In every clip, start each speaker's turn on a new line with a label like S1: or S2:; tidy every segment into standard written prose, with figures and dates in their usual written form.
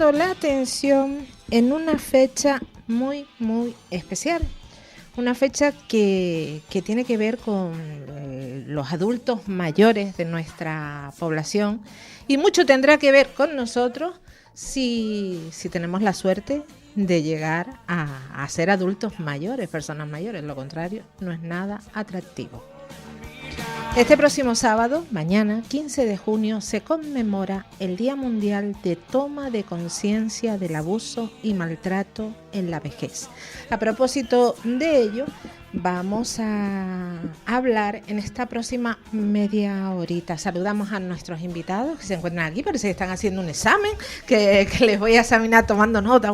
S1: llamando la atención en una fecha muy, muy especial. Una fecha que tiene que ver con los adultos mayores de nuestra población y mucho tendrá que ver con nosotros si tenemos la suerte de llegar a ser adultos mayores, personas mayores. Lo contrario no es nada atractivo. Este próximo sábado, mañana, 15 de junio, se conmemora el Día Mundial de Toma de Conciencia del Abuso y Maltrato en la Vejez. A propósito de ello, vamos a hablar en esta próxima media horita. Saludamos a nuestros invitados que se encuentran aquí, parece que están haciendo un examen, que les voy a examinar tomando nota.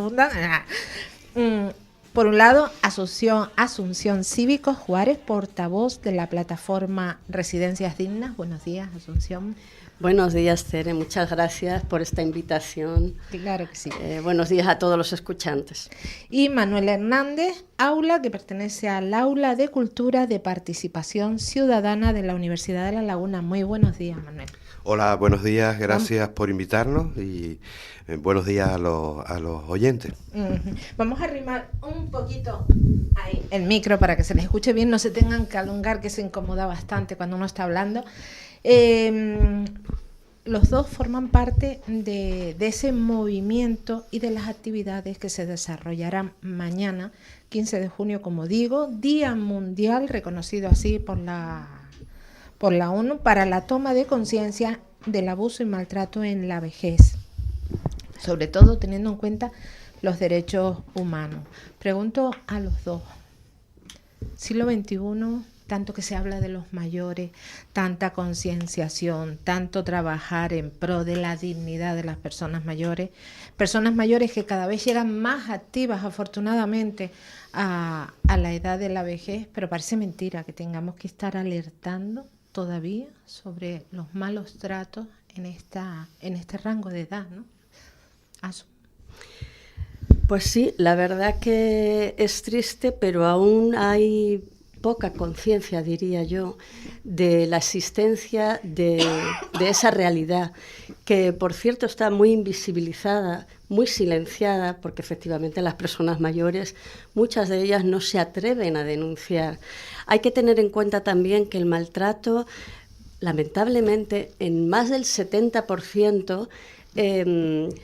S1: Por un lado, Asunción Cívicos Juárez, portavoz de la plataforma Residencias Dignas. Buenos días, Asunción.
S2: Buenos días, Tere. Muchas gracias por esta invitación.
S1: Claro que sí.
S2: Buenos días a todos los escuchantes.
S1: Y Manuel Hernández, aula que pertenece al Aula de Cultura de Participación Ciudadana de la Universidad de La Laguna. Muy buenos días, Manuel.
S3: Hola, buenos días, gracias por invitarnos y buenos días a los oyentes.
S1: Vamos a arrimar un poquito ahí el micro para que se les escuche bien, no se tengan que alongar, que se incomoda bastante cuando uno está hablando. Los dos forman parte de ese movimiento y de las actividades que se desarrollarán mañana, 15 de junio, como digo, Día Mundial, reconocido así por la ONU, para la toma de conciencia del abuso y maltrato en la vejez, sobre todo teniendo en cuenta los derechos humanos. Pregunto a los dos, siglo XXI, tanto que se habla de los mayores, tanta concienciación, tanto trabajar en pro de la dignidad de las personas mayores que cada vez llegan más activas, afortunadamente, a la edad de la vejez, pero parece mentira que tengamos que estar alertando todavía sobre los malos tratos en este rango de edad, ¿no?
S2: Pues sí, la verdad que es triste, pero aún hay poca conciencia, diría yo, de la existencia de esa realidad, que por cierto está muy invisibilizada, muy silenciada, porque efectivamente las personas mayores, muchas de ellas no se atreven a denunciar. Hay que tener en cuenta también que el maltrato, lamentablemente, en más del 70%,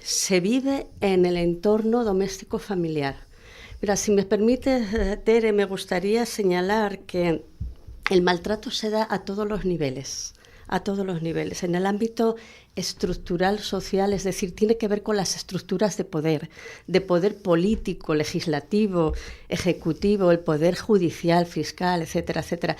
S2: se vive en el entorno doméstico familiar. Mira, si me permites, Tere, me gustaría señalar que el maltrato se da a todos los niveles. En el ámbito estructural, social, es decir, tiene que ver con las estructuras de poder político, legislativo, ejecutivo, el poder judicial, fiscal, etcétera, etcétera,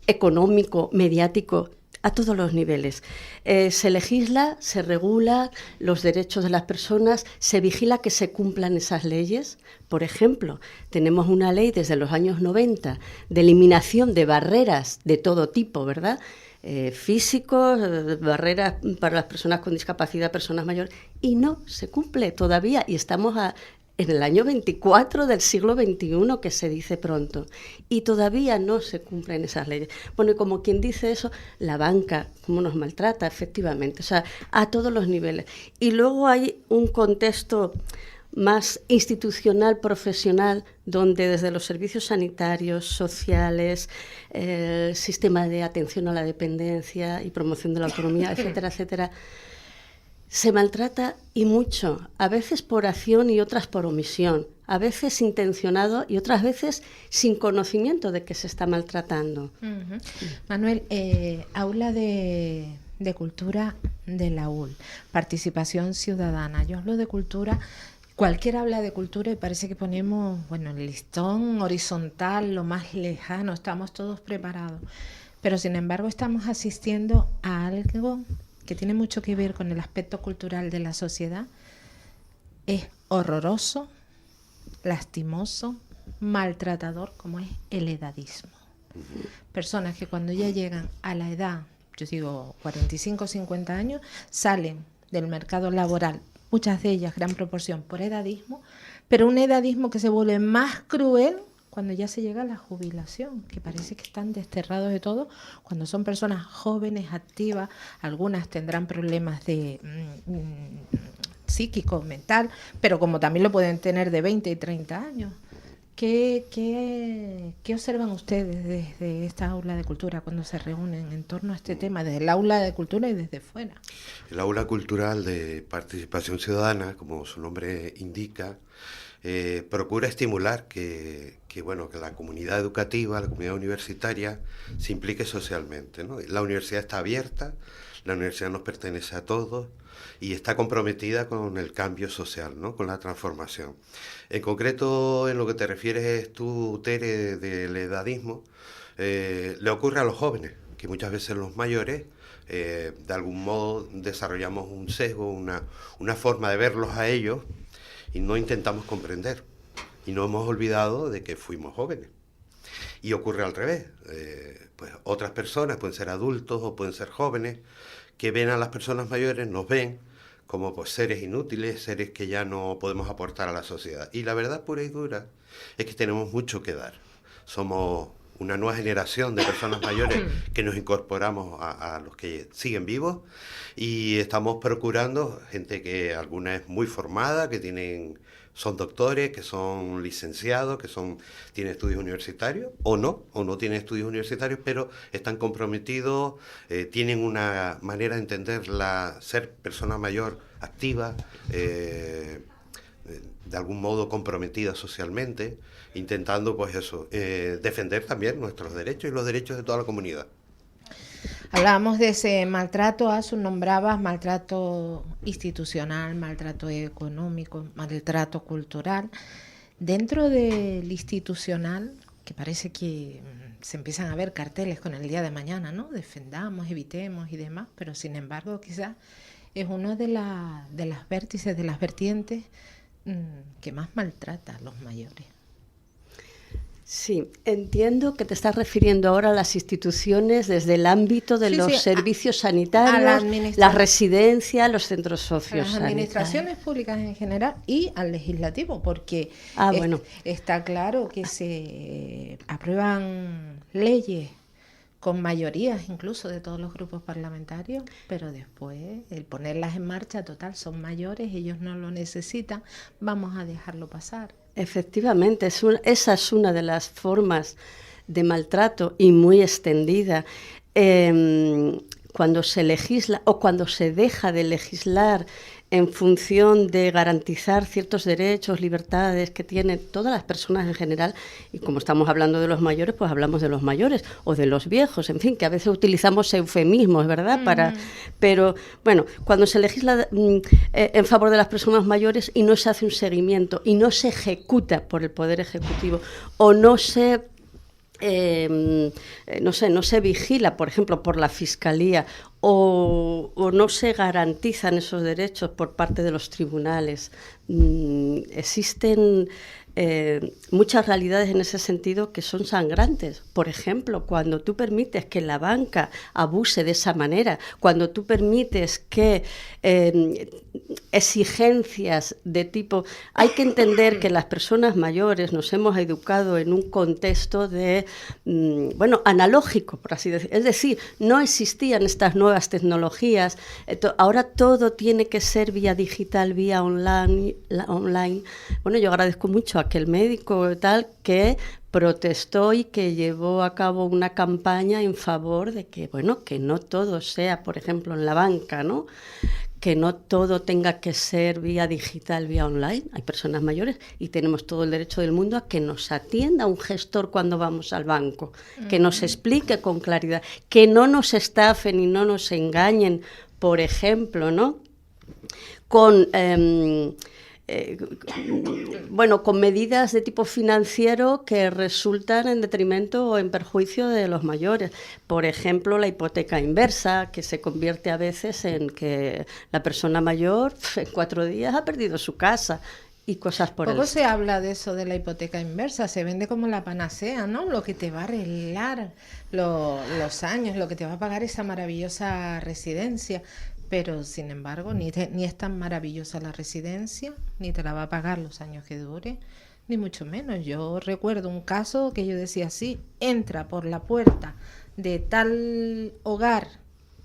S2: económico, mediático, a todos los niveles. Se legisla, se regula los derechos de las personas, se vigila que se cumplan esas leyes. Por ejemplo, tenemos una ley desde los años 90 de eliminación de barreras de todo tipo, ¿verdad? Físicos, barreras para las personas con discapacidad, personas mayores, y no se cumple todavía, y estamos en el año 24 del siglo XXI, que se dice pronto, y todavía no se cumplen esas leyes. Bueno, y como quien dice eso, la banca, cómo nos maltrata, efectivamente, o sea, a todos los niveles. Y luego hay un contexto más institucional, profesional, donde desde los servicios sanitarios, sociales, el sistema de atención a la dependencia y promoción de la autonomía, etcétera, etcétera, se maltrata y mucho, a veces por acción y otras por omisión, a veces intencionado y otras veces sin conocimiento de que se está maltratando.
S1: Manuel, aula de cultura de la UL, participación ciudadana. Yo hablo de cultura, cualquiera habla de cultura y parece que ponemos, el listón horizontal, lo más lejano, estamos todos preparados. Pero sin embargo estamos asistiendo a algo que tiene mucho que ver con el aspecto cultural de la sociedad. Es horroroso, lastimoso, maltratador, como es el edadismo. Personas que cuando ya llegan a la edad, yo digo 45 o 50 años, salen del mercado laboral, muchas de ellas, gran proporción, por edadismo, pero un edadismo que se vuelve más cruel cuando ya se llega a la jubilación, que parece que están desterrados de todo, cuando son personas jóvenes, activas, algunas tendrán problemas de psíquico, mental, pero como también lo pueden tener de 20 y 30 años. ¿Qué observan ustedes desde esta aula de cultura cuando se reúnen en torno a este tema, desde el aula de cultura y desde fuera?
S3: El aula cultural de participación ciudadana, como su nombre indica, procura estimular que la comunidad educativa, la comunidad universitaria, se implique socialmente, ¿no? La universidad está abierta, la universidad nos pertenece a todos y está comprometida con el cambio social, ¿no? Con la transformación. En concreto, en lo que te refieres tú, Tere, del edadismo, le ocurre a los jóvenes, que muchas veces los mayores, de algún modo desarrollamos un sesgo, una forma de verlos a ellos y no intentamos comprender. Y no hemos olvidado de que fuimos jóvenes. Y ocurre al revés. Pues otras personas, pueden ser adultos o pueden ser jóvenes, que ven a las personas mayores, nos ven como pues seres inútiles, seres que ya no podemos aportar a la sociedad. Y la verdad pura y dura es que tenemos mucho que dar. Somos una nueva generación de personas mayores que nos incorporamos a los que siguen vivos y estamos procurando gente que alguna es muy formada, que son doctores, que son licenciados, tienen estudios universitarios o no tienen estudios universitarios, pero están comprometidos, tienen una manera de entender ser persona mayor activa, de algún modo comprometida socialmente, intentando pues eso, defender también nuestros derechos y los derechos de toda la comunidad.
S1: Hablábamos de ese maltrato, Asu, nombrabas maltrato institucional, maltrato económico, maltrato cultural. Dentro del institucional, que parece que se empiezan a ver carteles con el día de mañana, ¿no? Defendamos, evitemos y demás, pero sin embargo quizás es uno de las vértices, de las vertientes que más maltrata a los mayores.
S2: Sí, entiendo que te estás refiriendo ahora a las instituciones desde el ámbito de los servicios sanitarios, las residencias, los centros sociosanitarios.
S1: A las administraciones públicas en general y al legislativo, porque está claro que se aprueban leyes con mayorías incluso de todos los grupos parlamentarios, pero después el ponerlas en marcha, total, son mayores, ellos no lo necesitan, vamos a dejarlo pasar.
S2: Efectivamente, esa es una de las formas de maltrato y muy extendida. Cuando se legisla o cuando se deja de legislar en función de garantizar ciertos derechos, libertades que tienen todas las personas en general, y como estamos hablando de los mayores, pues hablamos de los mayores o de los viejos, en fin, que a veces utilizamos eufemismos, ¿verdad? Pero, bueno, cuando se legisla en favor de las personas mayores y no se hace un seguimiento y no se ejecuta por el Poder Ejecutivo o no se vigila, por ejemplo, por la Fiscalía o no se garantizan esos derechos por parte de los tribunales. Existen muchas realidades en ese sentido que son sangrantes. Por ejemplo, cuando tú permites que la banca abuse de esa manera, cuando tú permites que exigencias de tipo... Hay que entender que las personas mayores nos hemos educado en un contexto analógico, por así decirlo. Es decir, no existían estas nuevas tecnologías. Ahora todo tiene que ser vía digital, vía online. Bueno, yo agradezco mucho a aquel médico tal que protestó y que llevó a cabo una campaña en favor de que, bueno, que no todo sea, por ejemplo, en la banca, ¿no? Que no todo tenga que ser vía digital, vía online. Hay personas mayores y tenemos todo el derecho del mundo a que nos atienda un gestor cuando vamos al banco, que nos explique con claridad, que no nos estafen y no nos engañen, por ejemplo, ¿no? Con medidas de tipo financiero que resultan en detrimento o en perjuicio de los mayores. Por ejemplo, la hipoteca inversa, que se convierte a veces en que la persona mayor en 4 días ha perdido su casa y cosas por el estilo.
S1: Poco se habla de eso de la hipoteca inversa, se vende como la panacea, ¿no? Lo que te va a arreglar los años, lo que te va a pagar esa maravillosa residencia. Pero, sin embargo, ni es tan maravillosa la residencia, ni te la va a pagar los años que dure, ni mucho menos. Yo recuerdo un caso que yo decía, sí, entra por la puerta de tal hogar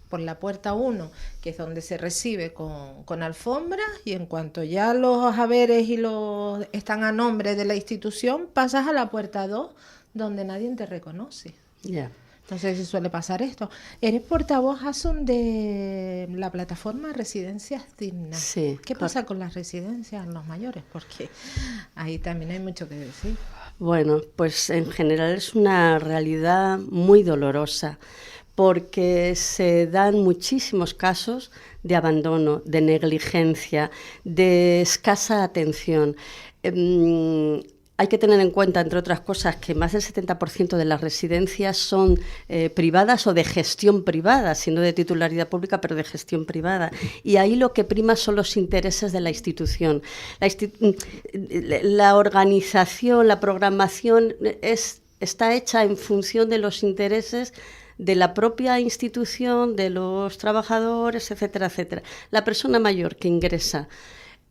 S1: por la puerta 1, que es donde se recibe con alfombras, y en cuanto ya los haberes y los están a nombre de la institución, pasas a la puerta 2, donde nadie te reconoce.
S2: Ya.
S1: No sé si suele pasar esto. Eres portavoz, Asun, de la plataforma Residencias Dignas.
S2: Sí.
S1: ¿Qué pasa con las residencias, los mayores? Porque ahí también hay mucho que decir.
S2: Bueno, pues en general es una realidad muy dolorosa, porque se dan muchísimos casos de abandono, de negligencia, de escasa atención. Hay que tener en cuenta, entre otras cosas, que más del 70% de las residencias son privadas o de gestión privada, siendo de titularidad pública, pero de gestión privada. Y ahí lo que prima son los intereses de la institución. La organización, la programación está hecha en función de los intereses de la propia institución, de los trabajadores, etcétera, etcétera. La persona mayor que ingresa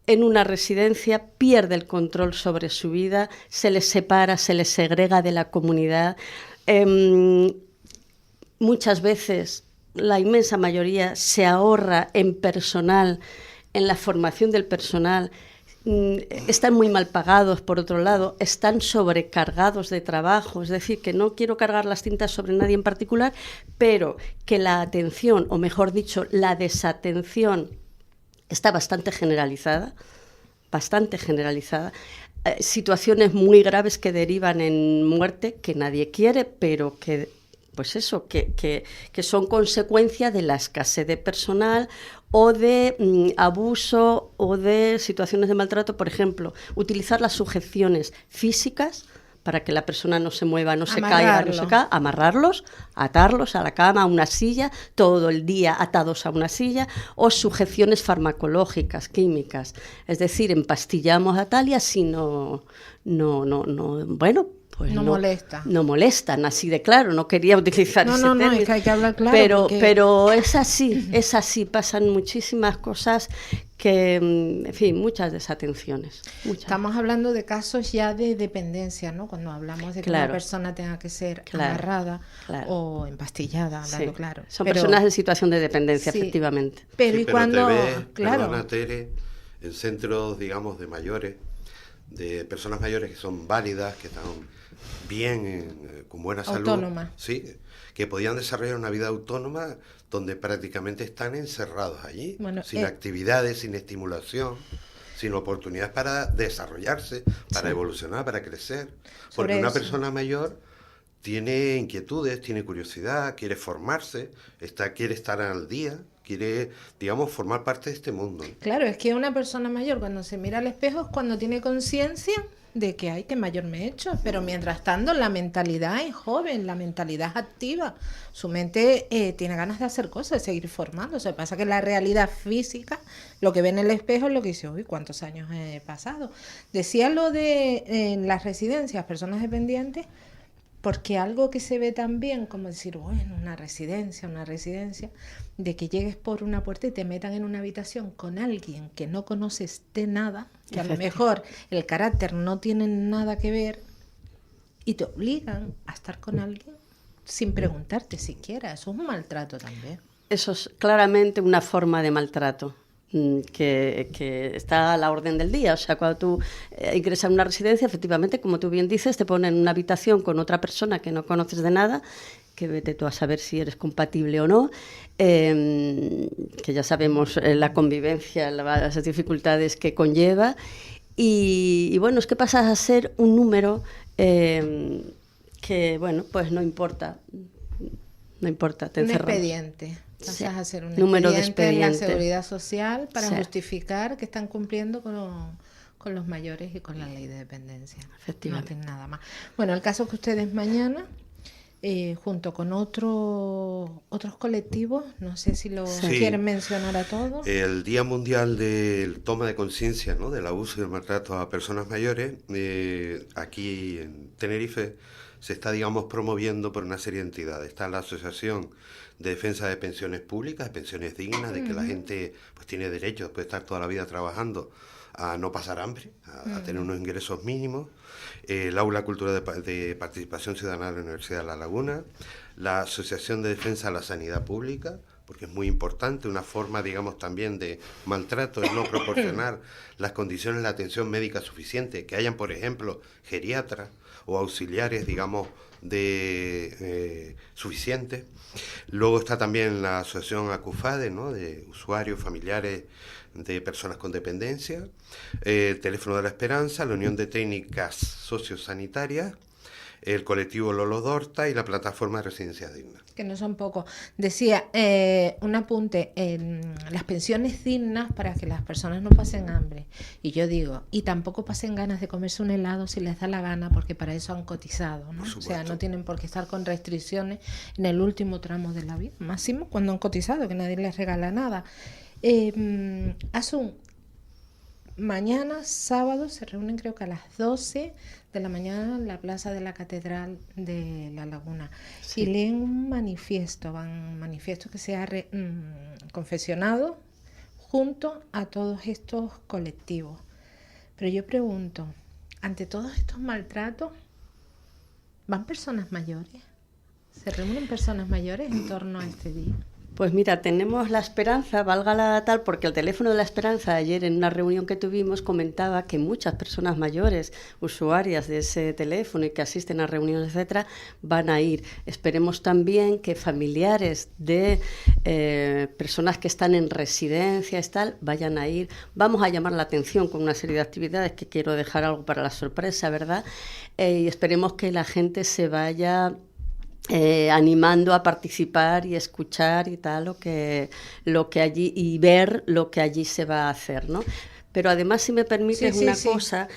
S2: en una residencia pierde el control sobre su vida, se les separa, se les segrega de la comunidad. Muchas veces, la inmensa mayoría, se ahorra en personal, en la formación del personal. Están muy mal pagados, por otro lado, están sobrecargados de trabajo, es decir, que no quiero cargar las tintas sobre nadie en particular, pero que la atención, o mejor dicho, la desatención, está bastante generalizada, situaciones muy graves que derivan en muerte, que nadie quiere, pero que, pues eso, que son consecuencia de la escasez de personal o de abuso o de situaciones de maltrato. Por ejemplo, utilizar las sujeciones físicas para que la persona no se mueva, no se caiga, amarrarlos, atarlos a la cama, a una silla, todo el día atados a una silla, o sujeciones farmacológicas, químicas. Es decir, empastillamos a tal y así no, bueno, pues
S1: no molesta.
S2: No molestan, así de claro, no quería utilizar ese término.
S1: Es que hay que hablar claro.
S2: Pero es así, pasan muchísimas cosas que, en fin, muchas desatenciones. Muchas.
S1: Estamos hablando de casos ya de dependencia, ¿no? Cuando hablamos de que una persona tenga que ser amarrada o empastillada, hablando claro.
S2: Son personas en situación de dependencia, efectivamente.
S1: Pero y cuando,
S3: perdona, Tere, en centros, digamos, de mayores, de personas mayores que son válidas, que están bien, con buena salud.
S1: Autónoma.
S3: Sí, que podían desarrollar una vida autónoma donde prácticamente están encerrados allí, sin actividades, sin estimulación, sin oportunidades para desarrollarse, para evolucionar, para crecer. Porque una persona mayor tiene inquietudes, tiene curiosidad, quiere formarse, quiere estar al día, quiere, digamos, formar parte de este mundo.
S1: Claro, es que una persona mayor cuando se mira al espejo es cuando tiene conciencia de que hay que mayor me he hecho, pero mientras tanto la mentalidad es joven, la mentalidad es activa, su mente tiene ganas de hacer cosas, de seguir formándose. Lo que pasa es que la realidad física, lo que ve en el espejo es lo que dice, uy, ¿cuántos años he pasado? Decía lo de en las residencias, personas dependientes, porque algo que se ve también como decir, bueno, una residencia, de que llegues por una puerta y te metan en una habitación con alguien que no conoces de nada, que a lo mejor el carácter no tiene nada que ver, y te obligan a estar con alguien sin preguntarte siquiera. Eso es un maltrato también.
S2: Eso es claramente una forma de maltrato que está a la orden del día. O sea, cuando tú ingresas a una residencia, efectivamente, como tú bien dices, te ponen en una habitación con otra persona que no conoces de nada, que vete tú a saber si eres compatible o no, que ya sabemos la convivencia, las dificultades que conlleva, y bueno, es que pasas a ser un número que, bueno, pues no importa, te encerran.
S1: Un expediente. Pasas a ser un
S2: número
S1: expediente en la Seguridad Social para justificar que están cumpliendo con los mayores y con la ley de dependencia.
S2: Efectivamente.
S1: No hacen nada más. Bueno, el caso que ustedes mañana, junto con otros colectivos, no sé si lo quieren mencionar a todos.
S3: El Día Mundial del Toma de Conciencia, ¿no?, del abuso y el maltrato a personas mayores, aquí en Tenerife se está, digamos, promoviendo por una serie de entidades. Está la Asociación de Defensa de Pensiones Públicas, de pensiones dignas, de que la gente pues tiene derecho, después de estar toda la vida trabajando, a no pasar hambre, a tener unos ingresos mínimos. El Aula Cultural de Participación Ciudadana de la Universidad de La Laguna, la Asociación de Defensa de la Sanidad Pública, porque es muy importante. Una forma, digamos, también de maltrato es no proporcionar las condiciones de atención médica suficiente, que hayan, por ejemplo, geriatras o auxiliares, digamos, suficientes. Luego está también la asociación ACUFADE, ¿no?, de usuarios, familiares de personas con dependencia, el Teléfono de la Esperanza, la Unión de Técnicas Sociosanitarias, el colectivo Lolo Dorta y la plataforma de Residencias Dignas.
S1: Que no son pocos. Decía, un apunte, las pensiones dignas para que las personas no pasen hambre. Y yo digo, y tampoco pasen ganas de comerse un helado si les da la gana, porque para eso han cotizado, ¿no? O sea, no tienen por qué estar con restricciones en el último tramo de la vida. Máximo cuando han cotizado, que nadie les regala nada. Asun, mañana, sábado, se reúnen creo que a las 12 de la mañana en la plaza de la Catedral de La Laguna. Sí. Y leen un manifiesto que se ha confeccionado junto a todos estos colectivos. Pero yo pregunto, ante todos estos maltratos, ¿van personas mayores? ¿Se reúnen personas mayores en torno a este día?
S2: Pues mira, tenemos la esperanza, valga la tal, porque el Teléfono de la Esperanza ayer en una reunión que tuvimos comentaba que muchas personas mayores, usuarias de ese teléfono y que asisten a reuniones, etcétera, van a ir. Esperemos también que familiares de personas que están en residencias tal vayan a ir. Vamos a llamar la atención con una serie de actividades que quiero dejar algo para la sorpresa, ¿verdad? Y esperemos que la gente se vaya animando a participar y escuchar y tal lo que allí y ver lo que allí se va a hacer, ¿no? Pero además, si me permites cosa,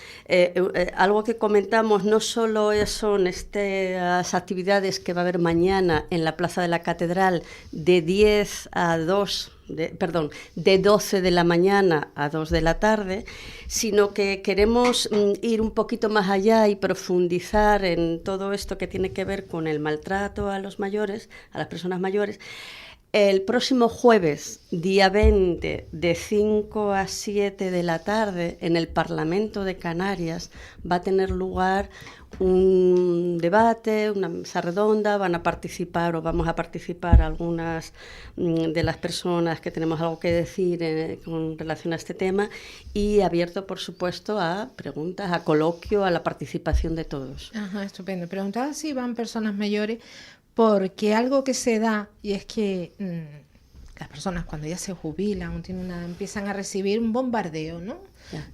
S2: algo que comentamos no solo son estas actividades que va a haber mañana en la Plaza de la Catedral de 12 de la mañana a 2 de la tarde, sino que queremos ir un poquito más allá y profundizar en todo esto que tiene que ver con el maltrato a los mayores, a las personas mayores. El próximo jueves, día 20, de 5 a 7 de la tarde, en el Parlamento de Canarias, va a tener lugar un debate, una mesa redonda. Vamos a participar algunas de las personas que tenemos algo que decir con relación a este tema, y abierto, por supuesto, a preguntas, a coloquio, a la participación de todos.
S1: Ajá, estupendo. Preguntaba si van personas mayores, porque algo que se da, y es que las personas cuando ya se jubilan empiezan a recibir un bombardeo, ¿no?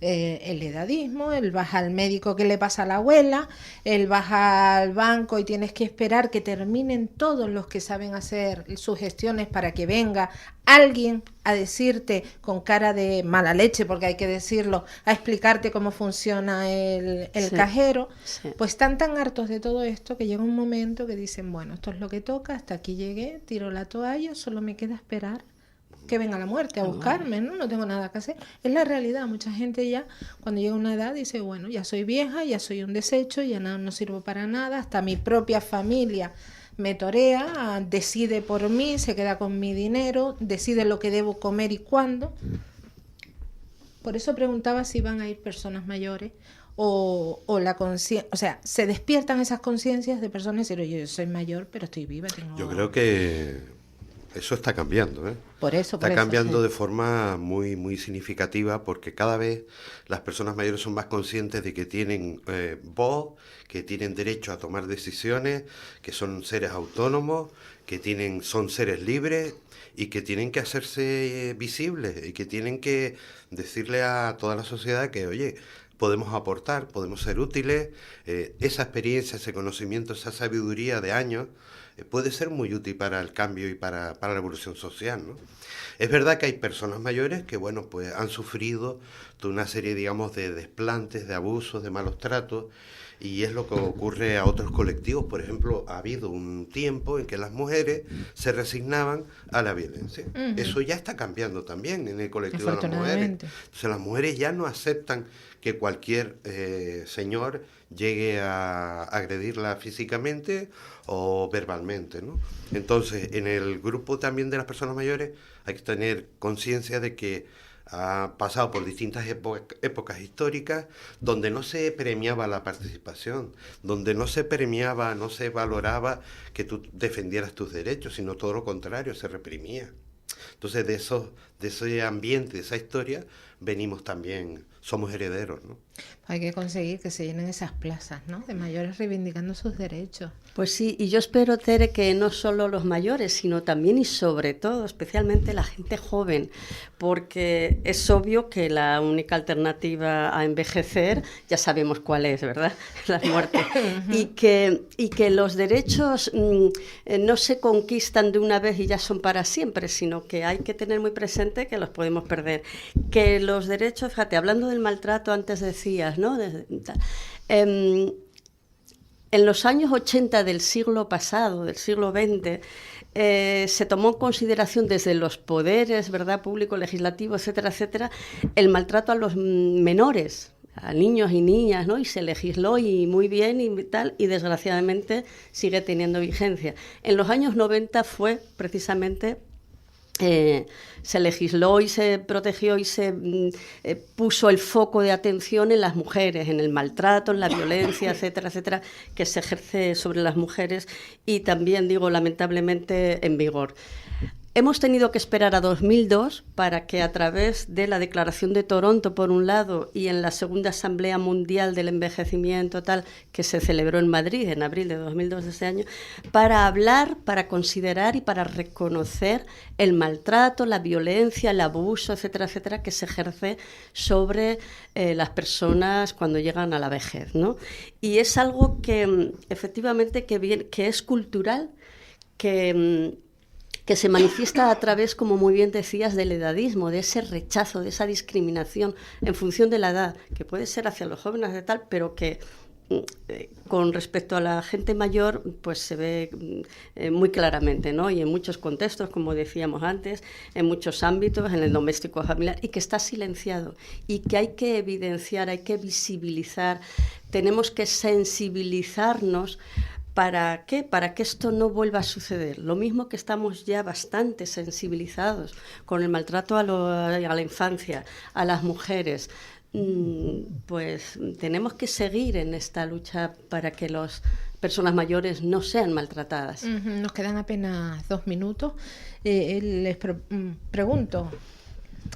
S1: El edadismo, el vas al médico que le pasa a la abuela, el vas al banco y tienes que esperar que terminen todos los que saben hacer sus gestiones para que venga alguien a decirte con cara de mala leche, porque hay que decirlo, a explicarte cómo funciona el cajero. Sí. Pues están tan hartos de todo esto que llega un momento que dicen, bueno, esto es lo que toca, hasta aquí llegué, tiro la toalla, solo me queda esperar que venga la muerte a buscarme, ¿no? No tengo nada que hacer. Es la realidad. Mucha gente ya, cuando llega a una edad, dice, bueno, ya soy vieja, ya soy un desecho, ya no sirvo para nada, hasta mi propia familia me torea, decide por mí, se queda con mi dinero, decide lo que debo comer y cuándo. Por eso preguntaba si van a ir personas mayores o la conciencia, o sea, se despiertan esas conciencias de personas y decir, yo soy mayor, pero estoy viva.
S3: Yo creo que eso está cambiando, ¿eh? Está cambiando de forma muy, muy significativa, porque cada vez las personas mayores son más conscientes de que tienen voz, que tienen derecho a tomar decisiones, que son seres autónomos, que son seres libres y que tienen que hacerse visibles y que tienen que decirle a toda la sociedad que, oye, podemos aportar, podemos ser útiles. Esa experiencia, ese conocimiento, esa sabiduría de años puede ser muy útil para el cambio y para la evolución social, ¿no? Es verdad que hay personas mayores que, bueno, pues han sufrido toda una serie, digamos, de desplantes, de abusos, de malos tratos, y es lo que ocurre a otros colectivos. Por ejemplo, ha habido un tiempo en que las mujeres se resignaban a la violencia. Uh-huh. Eso ya está cambiando también en el colectivo de las mujeres. Entonces las mujeres ya no aceptan que cualquier señor llegue a agredirla físicamente o verbalmente, ¿no? Entonces, en el grupo también de las personas mayores hay que tener conciencia de que ha pasado por distintas épocas históricas donde no se premiaba la participación, donde no se premiaba, no se valoraba que tú defendieras tus derechos, sino todo lo contrario, se reprimía. Entonces de ese ambiente, de esa historia, venimos también, somos herederos, ¿no?
S1: Hay que conseguir que se llenen esas plazas, ¿no?, de mayores reivindicando sus derechos.
S2: Pues sí, y yo espero, Tere, que no solo los mayores, sino también y sobre todo, especialmente la gente joven, porque es obvio que la única alternativa a envejecer, ya sabemos cuál es, ¿verdad? La muerte. Y que los derechos no se conquistan de una vez y ya son para siempre, sino que hay que tener muy presente que los podemos perder. Que los derechos, fíjate, hablando del maltrato, antes decías, ¿no? En los años 80 del siglo pasado, del siglo XX, se tomó en consideración desde los poderes, ¿verdad?, público, legislativo, etcétera, etcétera, el maltrato a los menores, a niños y niñas, ¿no? Y se legisló y muy bien y tal, y desgraciadamente sigue teniendo vigencia. En los años 90 fue precisamente... se legisló y se protegió y se puso el foco de atención en las mujeres, en el maltrato, en la violencia, etcétera, etcétera, que se ejerce sobre las mujeres y también, digo, lamentablemente en vigor. Hemos tenido que esperar a 2002 para que a través de la Declaración de Toronto, por un lado, y en la Segunda Asamblea Mundial del Envejecimiento, tal, que se celebró en Madrid en abril de 2002 de ese año, para hablar, para considerar y para reconocer el maltrato, la violencia, el abuso, etcétera, etcétera, que se ejerce sobre las personas cuando llegan a la vejez, ¿no? Y es algo que efectivamente que es cultural, que se manifiesta a través, como muy bien decías, del edadismo, de ese rechazo, de esa discriminación en función de la edad, que puede ser hacia los jóvenes de tal, pero que con respecto a la gente mayor, pues se ve muy claramente, ¿no? Y en muchos contextos, como decíamos antes, en muchos ámbitos, en el doméstico familiar, y que está silenciado, y que hay que evidenciar, hay que visibilizar, tenemos que sensibilizarnos. ¿Para qué? Para que esto no vuelva a suceder. Lo mismo que estamos ya bastante sensibilizados con el maltrato a la infancia, a las mujeres, pues tenemos que seguir en esta lucha para que las personas mayores no sean maltratadas.
S1: Nos quedan apenas 2 minutos. Les pregunto,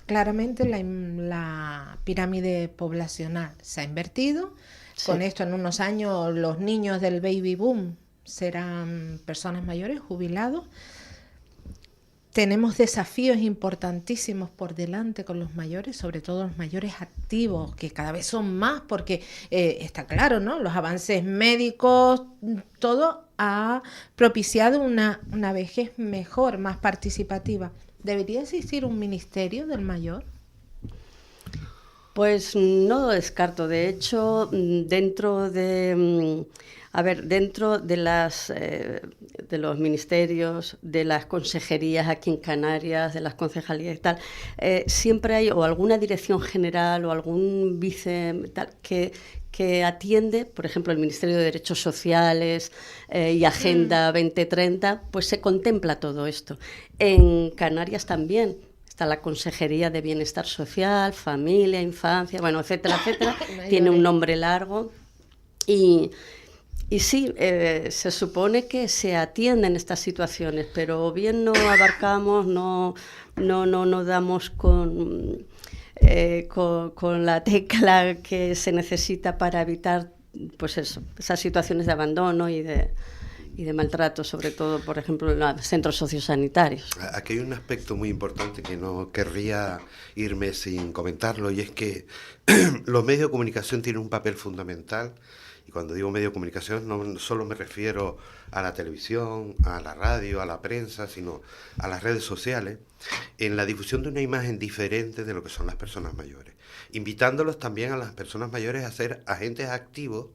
S1: claramente la pirámide poblacional se ha invertido. Sí. Con esto, en unos años, los niños del baby boom serán personas mayores, jubilados. Tenemos desafíos importantísimos por delante con los mayores, sobre todo los mayores activos, que cada vez son más, porque está claro, ¿no? Los avances médicos, todo ha propiciado una vejez mejor, más participativa. ¿Debería existir un ministerio del mayor?
S2: Pues no lo descarto. De hecho, dentro de los ministerios, de las consejerías aquí en Canarias, de las concejalías y tal, siempre hay o alguna dirección general o algún vice tal que atiende, por ejemplo, el Ministerio de Derechos Sociales y Agenda 2030, pues se contempla todo esto. En Canarias también. Está la Consejería de Bienestar Social, Familia, Infancia, bueno, etcétera, etcétera. Tiene un nombre largo. Y sí, se supone que se atienden estas situaciones, pero bien no abarcamos, no damos con la tecla que se necesita para evitar, pues eso, esas situaciones de abandono y de maltrato, sobre todo, por ejemplo, en los centros sociosanitarios.
S3: Aquí hay un aspecto muy importante que no querría irme sin comentarlo, y es que los medios de comunicación tienen un papel fundamental. Y cuando digo medio de comunicación no solo me refiero a la televisión, a la radio, a la prensa, sino a las redes sociales, en la difusión de una imagen diferente de lo que son las personas mayores, invitándolos también a las personas mayores a ser agentes activos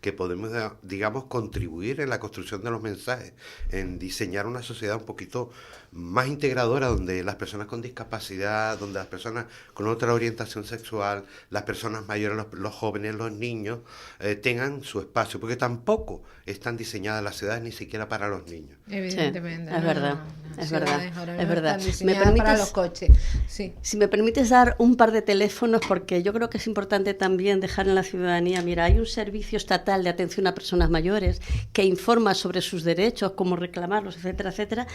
S3: que podemos, digamos, contribuir en la construcción de los mensajes, en diseñar una sociedad un poquito más integradora, donde las personas con discapacidad, donde las personas con otra orientación sexual, las personas mayores, los jóvenes, los niños, tengan su espacio, porque tampoco están diseñadas las ciudades ni siquiera para los niños.
S1: Evidentemente.
S2: Sí, es verdad, es verdad.
S1: Si me permites, para los coches. Sí.
S2: Si me permites dar un par de teléfonos, porque yo creo que es importante también dejar en la ciudadanía, mira, hay un servicio estatal Estatal de Atención a Personas Mayores, que informa sobre sus derechos, cómo reclamarlos, etcétera, etcétera,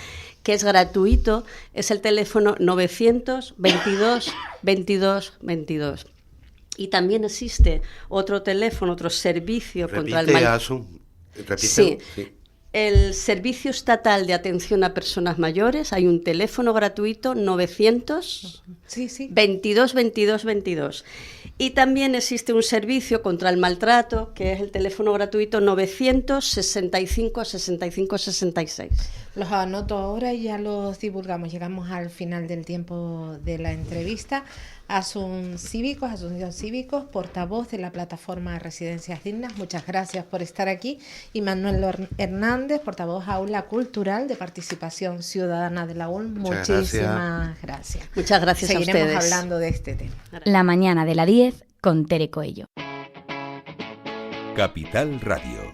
S2: que es gratuito, es el teléfono 922 22 22. Y también existe otro teléfono, otro servicio contra el maltrato. Sí. El Servicio Estatal de Atención a Personas Mayores, hay un teléfono gratuito 900 22 22 22. Y también existe un servicio contra el maltrato, que es el teléfono gratuito 965 65 66.
S1: Los anoto ahora y ya los divulgamos. Llegamos al final del tiempo de la entrevista. Asunción Cívicos, portavoz de la plataforma Residencias Dignas, muchas gracias por estar aquí. Y Manuel Hernández, portavoz Aula Cultural de Participación Ciudadana de la ULM, muchísimas gracias.
S2: Muchas gracias a ustedes.
S1: Seguiremos hablando de este tema.
S4: La mañana de la 10 con Tere Coello.
S5: Capital Radio.